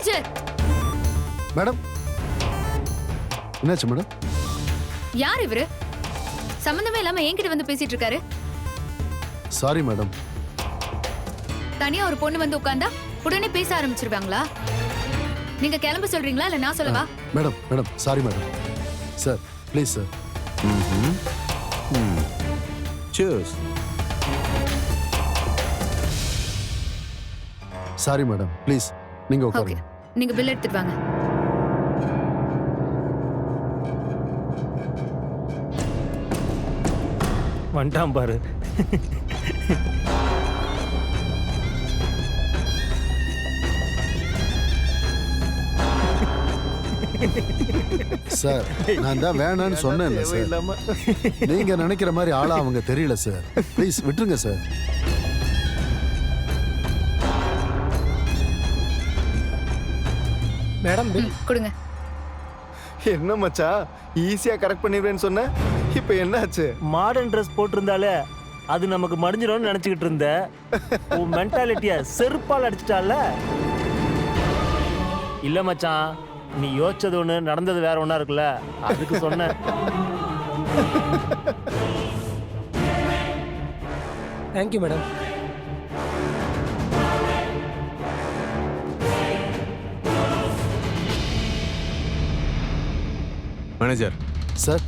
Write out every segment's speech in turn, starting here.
Manager madam என்னாச்சு madam? யார் இவரு? சம்பந்தமே இல்லாம என்கிட்ட வந்து பேசிட்டு இருக்காரு. Sorry madam. தனியா ஒரு பொண்ணு வந்து உட்கார்ந்தா உடனே பேச ஆரம்பிச்சிருவாங்களா? நீங்க கிளம்ப சொல்றீங்களா இல்ல நான் சொல்லவா? Madam madam sorry madam. Sir please sir. Cheers. Sorry madam please நீங்க ஓகே, உட்காருங்க. நீங்க பில் எடுத்துட்டு வாங்க. வந்துட்டான் பாரு. சார் நான் தான் வேணான்னு சொன்னேன்ல சார். நீங்க நினைக்கிற மாதிரி ஆளா அவங்க தெரியல சார். ப்ளீஸ் விட்டுருங்க சார். மேடம் பில் கொடுங்க. என்ன மச்சான் ஈஸியா கரெக்ட் பண்ணிடுவேன்னு சொன்ன, இப்போ என்னாச்சு? மாடர்ன் ட்ரெஸ் போட்டிருந்தாலே அது நமக்கு மடிஞ்சிடும்னு நினைச்சுக்கிட்டு இருந்த. உன் மென்டாலிட்டிய செருப்பால் அடிச்சிட்டால. இல்ல மச்சான், நீ யோசிச்சது ஒண்ணு நடந்தது வேற ஒண்ணா இருக்குல்ல, அதுக்கு சொன்னேன். Thank you madam. மேனேஜர் சார்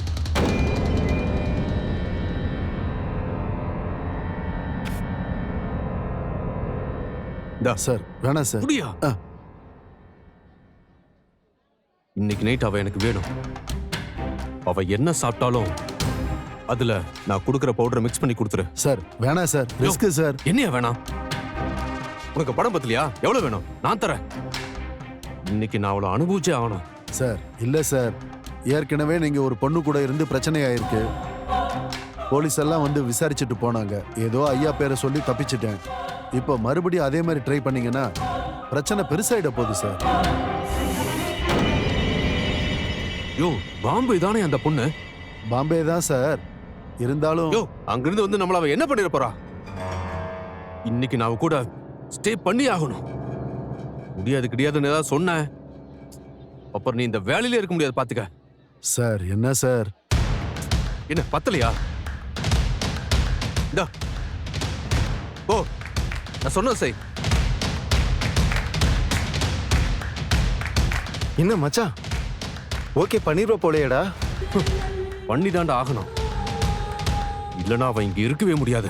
இந்தா சார் வேணாம் சார். குடியா. ஆ. இன்னைக்கு நைட் அவ எனக்கு வேணும். அவ என்ன சாப்பிட்டாலும் அதுல நான் கொடுக்குற பவுடரை மிக்ஸ் பண்ணி கொடுத்துரு. சார் வேணாம் சார். Risk sir. என்னையா வேணாம்? உனக்கு படம் பத்தலையா? எவ்வளவு வேணும்? நான் தரேன். இன்னைக்கு நான் அவளை அனுபவிச்சே ஆகணும். சார் இல்ல சார், ஏற்கனவே நீங்க ஒரு பொண்ணு கூட இருந்து பிரச்சனை ஆயிருக்கு. போலீஸ் எல்லாம் வந்து விசாரிச்சுட்டு போனாங்க. ஏதோ ஐயா பேரை சொல்லி தப்பிச்சிட்டேன். இப்போ மறுபடியும் அதே மாதிரி ட்ரை பண்ணீங்கன்னா பிரச்சனை பெருசாயிட போகுது சார். யோ, பாம்பே தானே அந்த பொண்ணு? பாம்பே தான் சார். இருந்தாலும் யோ, அங்கிருந்து வந்து நம்மள அவ என்ன பண்ணிட போறா? இன்னைக்கு நான் அவ கூட ஸ்டே பண்ணி ஆகணும். முடியாது கிடையாதுன்னு ஏதாவது சொன்ன அப்புறம் நீ இந்த வேலையில இருக்க முடியாது பாத்துக்க. சார் என்ன சார்? என்ன பத்தலையா? இந்தா ஓ, நான் சொன்னது செய். என்ன மச்சான் ஓகே பண்ணிடுவ போலையடா. பண்ணிதாண்டா ஆகணும். இல்லைன்னா அவன் இங்க இருக்கவே முடியாது.